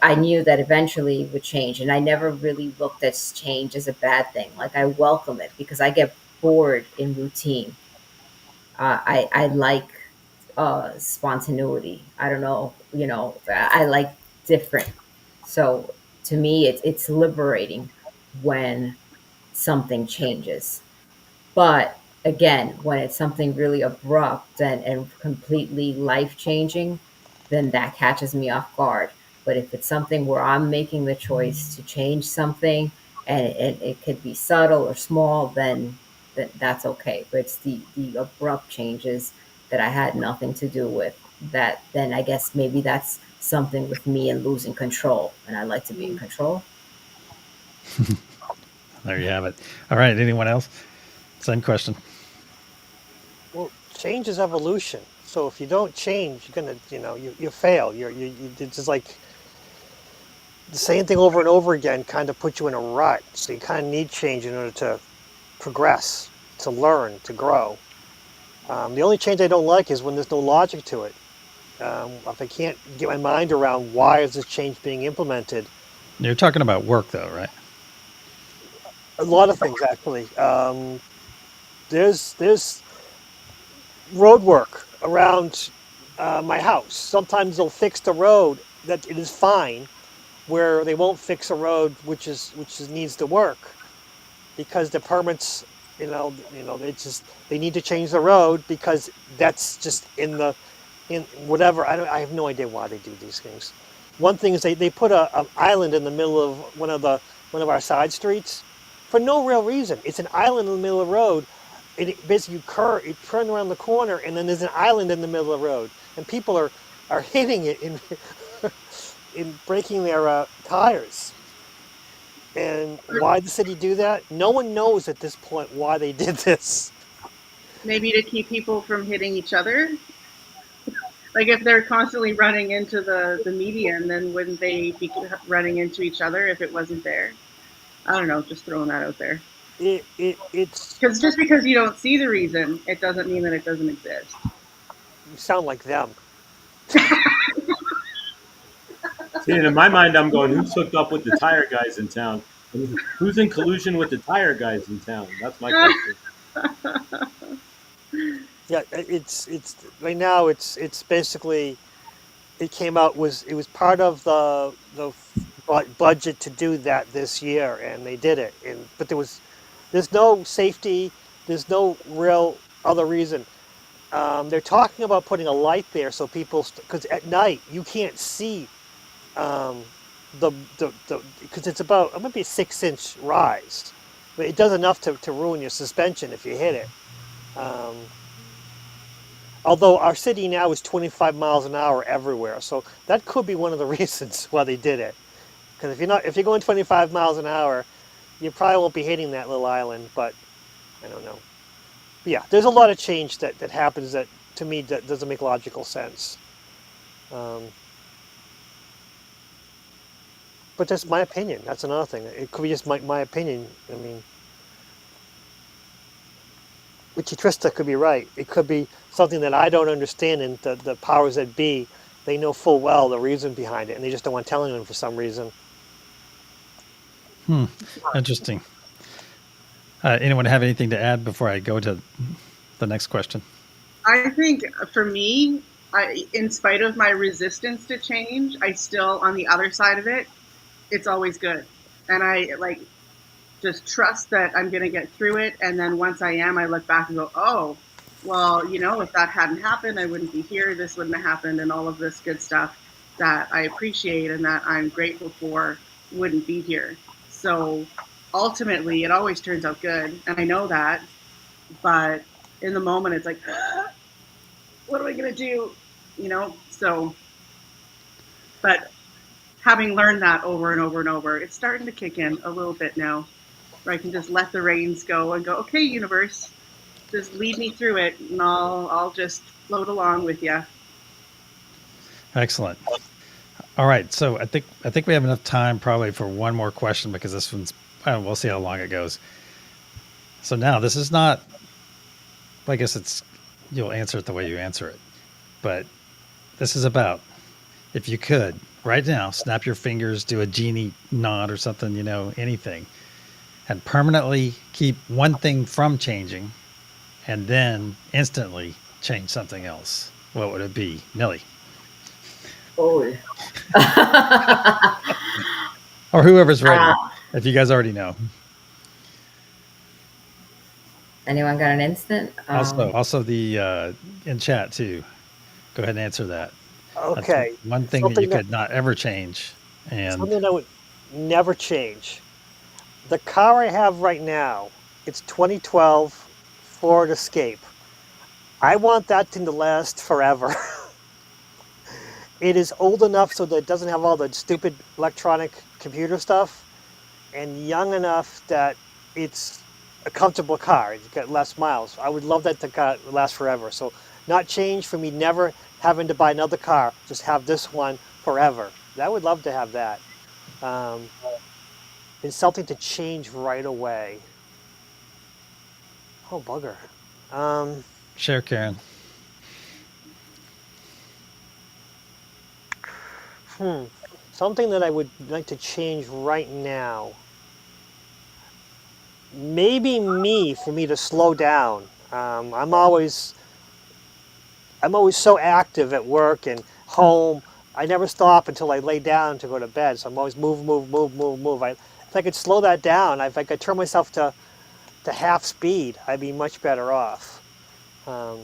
I knew that eventually it would change. And I never really looked at change as a bad thing. Like, I welcome it because I get bored in routine. I like spontaneity. I don't know, I like different. So to me, it's liberating when something changes. But again, when it's something really abrupt and completely life changing, then that catches me off guard. But if it's something where I'm making the choice to change something, and it could be subtle or small, then that's okay. But it's the abrupt changes that I had nothing to do with, that then I guess maybe that's something with me and losing control. And I like to be in
Mm.
control.
There you have it. All right. Anyone else? Same question.
Well, change is evolution. So if you don't change, you're gonna, you fail. It's just like the same thing over and over again. Kind of put you in a rut. So you kind of need change in order to progress, to learn, to grow. The only change I don't like is when there's no logic to it. If I can't get my mind around why is this change being implemented,
You're talking about work, though, right?
a lot of things actually. There's road work around my house. Sometimes they'll fix the road that it is fine, where they won't fix a road which needs to work because the permits, they need to change the road because that's just in whatever. I have no idea why they do these things. One thing is they put an island in the middle of one of our side streets for no real reason. It's an island in the middle of the road. Basically you turn around the corner and then there's an island in the middle of the road, and people are hitting it in breaking their tires. And why the city do that? No one knows at this point why they did this.
Maybe to keep people from hitting each other. Like if they're constantly running into the median, then wouldn't they be running into each other if it wasn't there? I don't know, just throwing that out there.
It's
Because just because you don't see the reason, it doesn't mean that it doesn't exist.
You sound like them.
See, and in my mind, I'm going, who's hooked up with the tire guys in town? And who's in collusion with the tire guys in town? That's my question.
Yeah, it's right now. It's basically it came out it was part of the budget to do that this year, and they did it. But there's no safety. There's no real other reason. They're talking about putting a light there so people, because at night you can't see um, the because it might be a 6-inch rise, but it does enough to ruin your suspension if you hit it. Um, Although our city now is 25 miles an hour everywhere, so that could be one of the reasons why they did it. Because if you're going 25 miles an hour, you probably won't be hitting that little island. But I don't know. But yeah, there's a lot of change that happens that to me that doesn't make logical sense. Um, but that's my opinion. That's another thing. It could be just my opinion. I mean, Trista could be right. It could be something that I don't understand, and the powers that be, they know full well the reason behind it, and they just don't want telling them for some reason.
Interesting. Anyone have anything to add before I go to the next question?
I think for me, in spite of my resistance to change, I still, on the other side of it, it's always good. And I just trust that I'm going to get through it. And then once I am, I look back and go, oh, well, if that hadn't happened, I wouldn't be here. This wouldn't have happened, and all of this good stuff that I appreciate and that I'm grateful for wouldn't be here. So ultimately, it always turns out good, and I know that. But in the moment, it's like, what am I gonna do? So, but having learned that over and over and over, it's starting to kick in a little bit now, where I can just let the reins go and go, okay, universe, just lead me through it, and I'll just float along with you.
Excellent. All right, so I think we have enough time probably for one more question because this one's we'll see how long it goes. So now this is not. I guess it's you'll answer it the way you answer it, but this is about if you could right now snap your fingers, do a genie nod or something, anything, and permanently keep one thing from changing, and then instantly change something else. What would it be, Millie,
Oh.
or whoever's ready? If you guys already know.
Anyone got an instant?
Also the in chat too. Go ahead and answer that. That's
Okay,
one thing that you
something that
could not ever change. And
something that would never change. The car I have right now, it's 2012 Ford Escape. I want that thing to last forever. It is old enough so that it doesn't have all the stupid electronic computer stuff, and young enough that it's a comfortable car. It's got less miles. I would love that to last forever. So not change for me never having to buy another car. Just have this one forever. I would love to have that. Um, and something to change right away. Oh bugger. Um,
share, Karen.
Something that I would like to change right now. Maybe for me to slow down. I'm always so active at work and home. I never stop until I lay down to go to bed. So I'm always move, move, move, move, move. If I could slow that down, if I could turn myself to half speed, I'd be much better off. Um,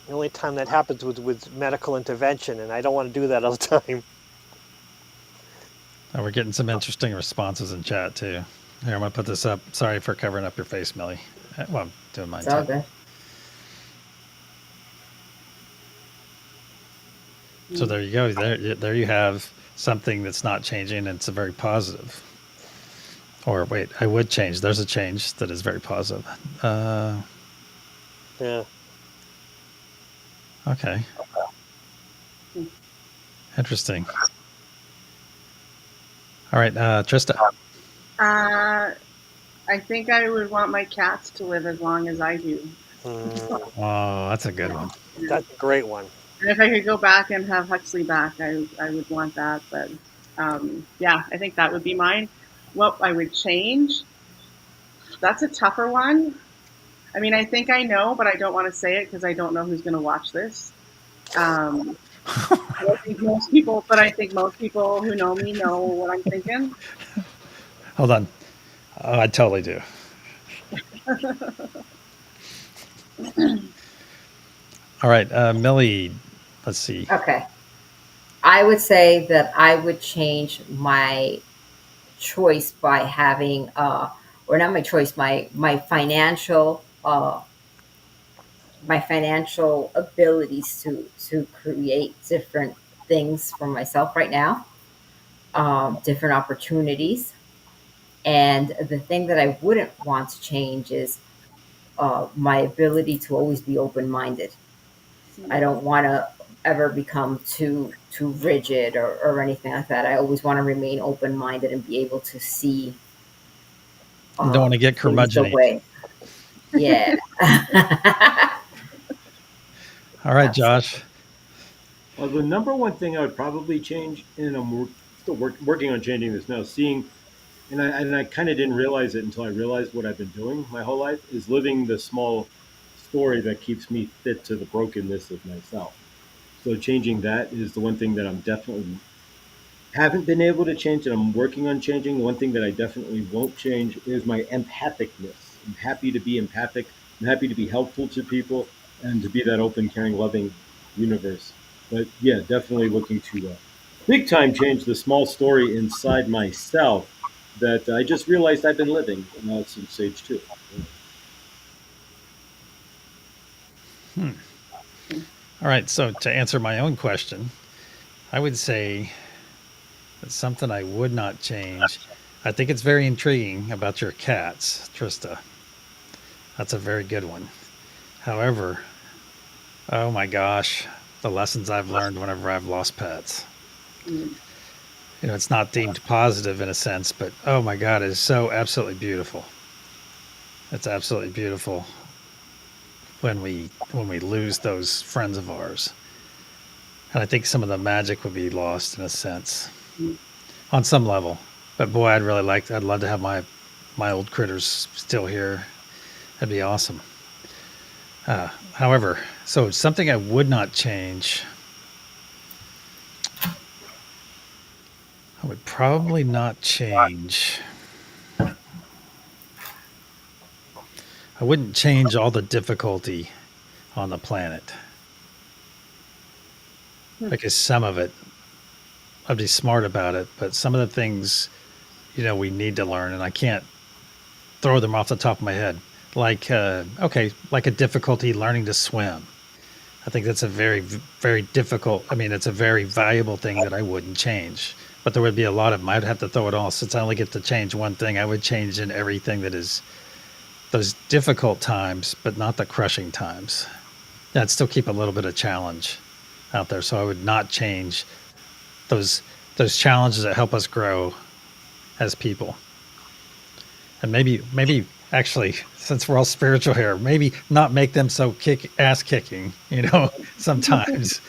the only time that happens with medical intervention, and I don't want to do that all the time.
Oh, we're getting some interesting responses in chat too. Here, I'm gonna put this up. Sorry for covering up your face, Millie. Well, I'm doing mine
It's all
too.
good.
So there you go. There you have something that's not changing, and it's a very positive. Or wait, I would change. There's a change that is very positive.
Yeah.
Okay. Interesting. All right, Trista.
I think I would want my cats to live as long as I do.
Oh, that's a good one.
That's a great one.
And if I could go back and have Huxley back, I would want that. But yeah, I think that would be mine. What I would change, that's a tougher one. I mean, I think I know, but I don't want to say it because I don't know who's going to watch this. I think most people who know me know what I'm thinking.
Hold on. Oh, I totally do. All right, Millie. Let's see.
Okay. I would say that I would change my choice by having, or not my choice, my financial abilities to create different things for myself right now, different opportunities. And the thing that I wouldn't want to change is my ability to always be open minded. I don't want to ever become too rigid or anything like that. I always want to remain open minded and be able to see
Don't want to get
things the
curmudgeon.
way. Yeah.
All right, Josh.
Well, the number one thing I would probably change, and I'm still working on changing this now, seeing, and I kind of didn't realize it until I realized what I've been doing my whole life is living the small story that keeps me fit to the brokenness of myself. So changing that is the one thing that I'm definitely haven't been able to change, and I'm working on changing. One thing that I definitely won't change is my empathicness. I'm happy to be empathic I'm happy to be helpful to people and to be that open, caring, loving universe. But yeah, definitely looking to big time change the small story inside myself that I just realized I've been living since age 2. Yeah.
All right. So to answer my own question, I would say that something I would not change. I think it's very intriguing about your cats, Trista. That's a very good one. However, oh my gosh, the lessons I've learned whenever I've lost pets.
Mm.
It's not deemed positive in a sense, but oh my God, it is so absolutely beautiful. It's absolutely beautiful when we lose those friends of ours. And I think some of the magic would be lost in a sense,
Mm.
on some level. But boy, I'd love to have my old critters still here. That'd be awesome. However, so something I would not change. I would probably not change. I wouldn't change all the difficulty on the planet because some of it, I'd be smart about it, but some of the things, we need to learn, and I can't throw them off the top of my head. Like, okay, like a difficulty learning to swim. I think that's a very, very difficult. I mean, it's a very valuable thing that I wouldn't change. But there would be a lot of them. I'd have to throw it all. Since I only get to change one thing, I would change in everything that is those difficult times, but not the crushing times. I'd still keep a little bit of challenge out there. So I would not change those challenges that help us grow as people. And maybe actually, since we're all spiritual here, maybe not make them so ass kicking, sometimes.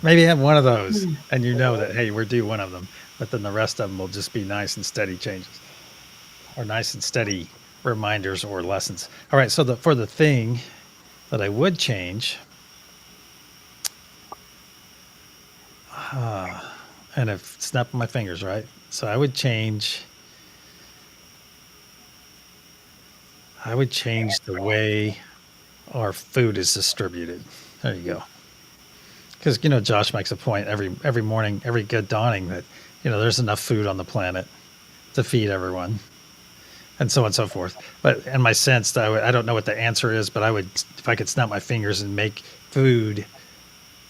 Maybe have one of those and that, hey, we're due one of them. But then the rest of them will just be nice and steady changes or nice and steady reminders or lessons. All right. So for the thing that I would change, and if snapping my fingers, right? So I would change the way our food is distributed. There you go. Because Josh makes a point every morning, every good dawning that there's enough food on the planet to feed everyone, and so on and so forth. But in my sense, I don't know what the answer is, but I would, if I could snap my fingers and make food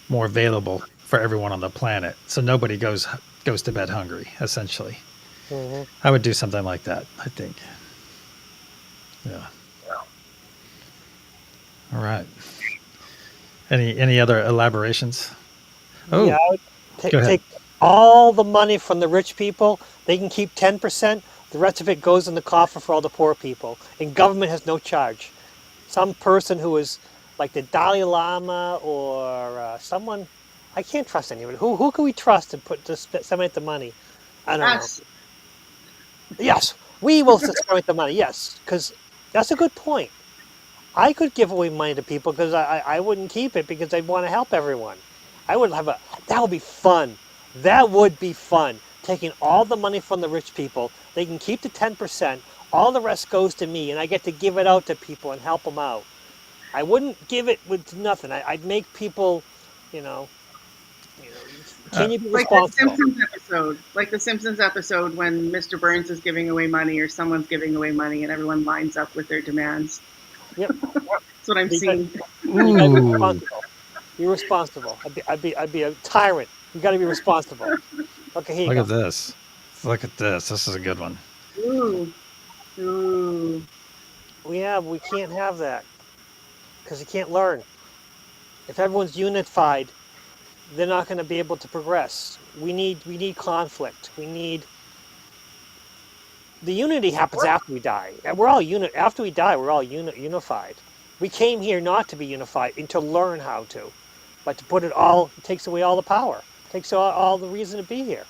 more available for everyone on the planet, so nobody goes to bed hungry. Essentially, I would do something like that. I think. Yeah. All right. Any other elaborations? Oh,
Yeah, I would
go ahead.
take all the money from the rich people. They can keep 10%. The rest of it goes in the coffer for all the poor people. And government has no charge. Some person who is like the Dalai Lama or someone, I can't trust anyone. Who can we trust to disseminate the money? I don't know.
Us.
Yes, we will disseminate the money. Yes, because that's a good point. I could give away money to people because I wouldn't keep it because I'd want to help everyone. I would have that would be fun. That would be fun. Taking all the money from the rich people, they can keep the 10%, all the rest goes to me, and I get to give it out to people and help them out. I wouldn't give it with nothing. I'd make people, you know, can you be
Like the
responsible?
Simpsons episode. Like the Simpsons episode when Mr. Burns is giving away money or someone's giving away money and everyone lines up with their demands.
Yep.
That's what I'm
You
seeing.
You gotta be
Ooh,
responsible. You're responsible. I'd be a tyrant. You got to be responsible. Okay, here you
look
go.
at this. Look at this. This is a good one.
Ooh. Ooh.
We can't have that because you can't learn. If everyone's unified, they're not going to be able to progress. We need conflict. We need the unity happens after we die. We're all after we die. We're all unified. We came here not to be unified and to learn how to, but to put it takes away all the power. Takes all the reason to be here.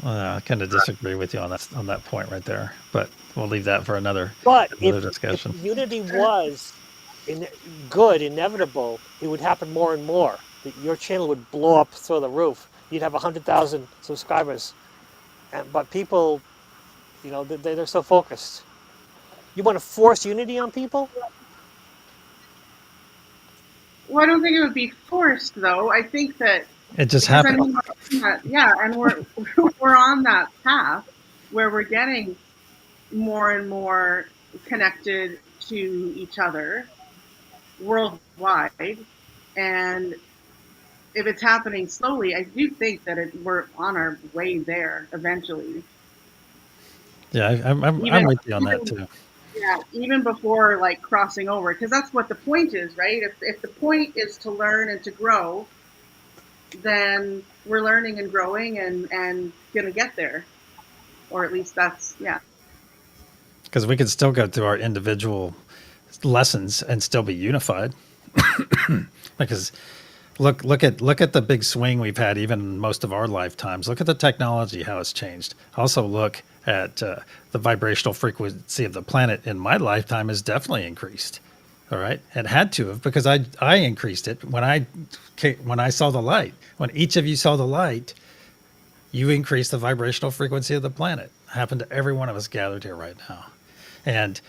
I kind of disagree with you on that point right there, but we'll leave that for another
But if
discussion.
unity was good, inevitable, it would happen more and more. Your channel would blow up through the roof. You'd have 100,000 subscribers, but people, they're so focused. You want to force unity on people?
Well, I don't think it would be forced, though. I think that
It just
because I
happened.
mean, yeah, and we're on that path where we're getting more and more connected to each other worldwide, and if it's happening slowly, I do think that we're on our way there eventually.
Yeah, I'm
Even
with you on that
even
too.
yeah, even before like crossing over, because that's what the point is, right? If the point is to learn and to grow, then we're learning and growing and gonna get there, or at least that's yeah.
Because we could still go through our individual lessons and still be unified. Because look at the big swing we've had even in most of our lifetimes. Look at the technology, how it's changed. Also look at the vibrational frequency of the planet in my lifetime has definitely increased. All right, it had to have because I increased it when I saw the light. When each of you saw the light, you increase the vibrational frequency of the planet. It happened to every one of us gathered here right now. And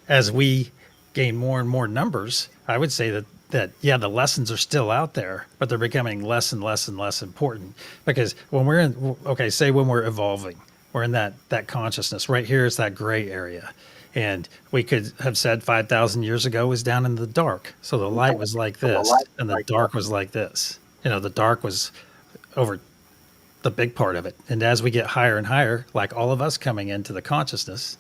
as we gain more and more numbers, I would say that yeah, the lessons are still out there, but they're becoming less and less and less important. Because when we're in, okay, say when we're evolving, we're in that consciousness. Right here is that gray area. And we could have said 5,000 years ago was down in the dark. So the light was like this and the dark was like this. The dark was over the big part of it. And as we get higher and higher, like all of us coming into the consciousness,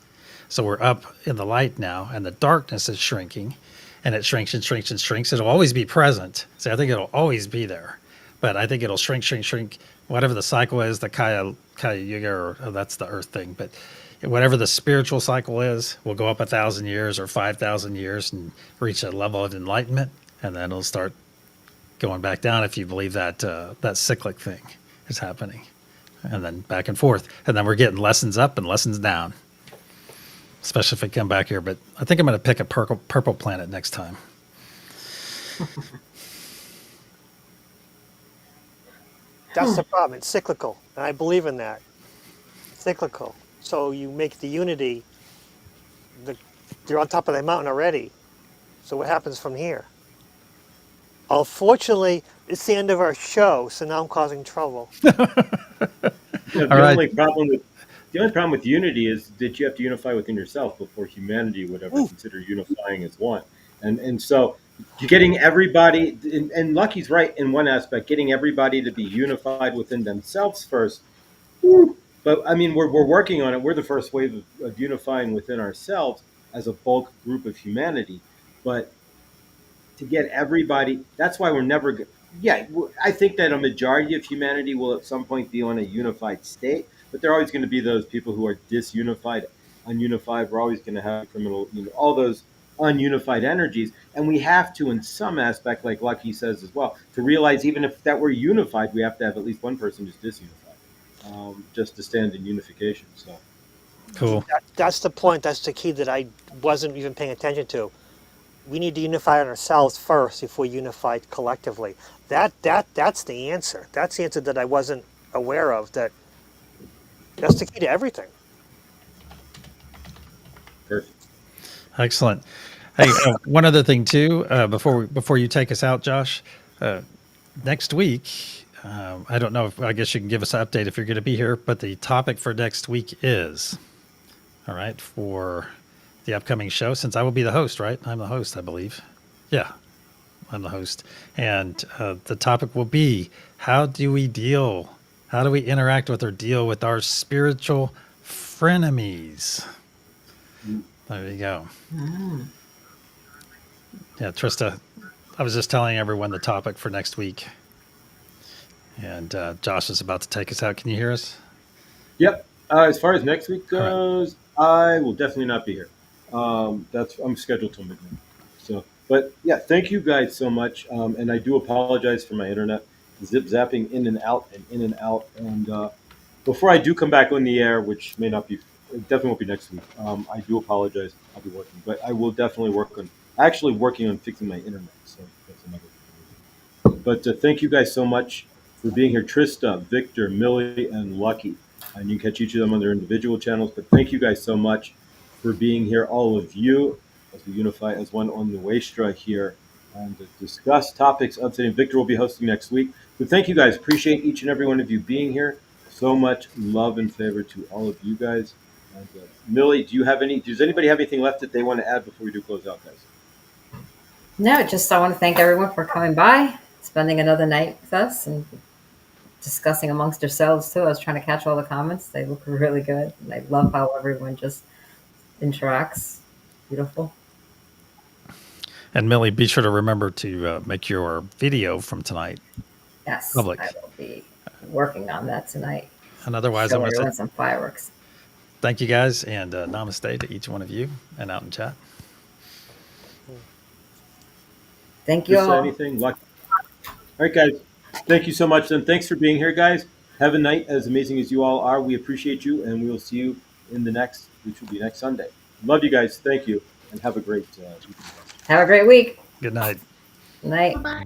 so we're up in the light now, and the darkness is shrinking, and it shrinks and shrinks and shrinks. It'll always be present. So I think it'll always be there, but I think it'll shrink, shrink, shrink. Whatever the cycle is, the Kaya Yuga, or that's the Earth thing, but whatever the spiritual cycle is, will go up 1,000 years or 5,000 years and reach a level of enlightenment, and then it'll start going back down if you believe that that cyclic thing is happening, and then back and forth, and then we're getting lessons up and lessons down. Especially if I come back here, but I think I'm going to pick a purple planet next time.
That's the problem. It's cyclical, and I believe in that. Cyclical. So you make the unity. You're on top of the mountain already. So what happens from here? Unfortunately, it's the end of our show, so now I'm causing trouble.
The
All right.
only problem with unity is that you have to unify within yourself before humanity would ever consider unifying as one. And so you're getting everybody, and Lucky's right in one aspect, getting everybody to be unified within themselves first. But I mean, we're working on it. We're the first wave of unifying within ourselves as a bulk group of humanity. But to get everybody, that's why we're never good. Yeah, I think that a majority of humanity will at some point be on a unified state, but there are always going to be those people who are disunified, ununified. We're always going to have criminal, all those ununified energies, and we have to, in some aspect, like Lucky says as well, to realize even if that we're unified, we have to have at least one person who's disunified, just to stand in unification. So
Cool.
That's the point. That's the key that I wasn't even paying attention to. We need to unify ourselves first before we unify collectively. That's the answer. That's the answer that I wasn't aware of. That's the key to everything.
perfect.
Excellent. Hey, one other thing too, before you take us out, Josh, next week, I don't know if I guess you can give us an update if you're going to be here, but the topic for next week is, all right, for the upcoming show, since I will be the host, right? I'm the host, I believe. Yeah, I'm the host. And the topic will be, how do we interact with or deal with our spiritual frenemies? There you go. Yeah, Trista, I was just telling everyone the topic for next week. And Josh is about to take us out. Can you hear us?
Yep. As far as next week goes, I will definitely not be here. I'm scheduled till midnight. So, but yeah, thank you guys so much. And I do apologize for my internet zip zapping in and out and in and out. And before I do come back on the air, which may not be, it definitely won't be next week. I do apologize. I'll be working, but I will definitely working on fixing my internet. So that's another thing. But thank you guys so much for being here, Trista, Victor, Millie, and Lucky. And you can catch each of them on their individual channels. But thank you guys so much for being here, all of you, as we unify as one on the Waystra here and to discuss topics of today. Victor will be hosting next week. So thank you guys. Appreciate each and every one of you being here. So much love and favor to all of you guys. And Millie, does anybody have anything left that they want to add before we do close out, guys?
No, just I want to thank everyone for coming by, spending another night with us, and discussing amongst yourselves too. I was trying to catch all the comments. They look really good. And I love how everyone just interacts. Beautiful.
And Millie, be sure to remember to make your video from tonight
Yes,
public.
I will be working on that tonight.
And otherwise,
Show
I'm going to
everyone
say
some fireworks.
thank you guys and namaste to each one of you and out in chat.
Thank you
Just
all.
anything? Luck. All right, guys. Thank you so much. And thanks for being here, guys. Have a night as amazing as you all are. We appreciate you, and we will see you in the next, which will be next Sunday. Love you guys. Thank you, and have a great evening.
Have a great week.
Good night.
Night.
Bye.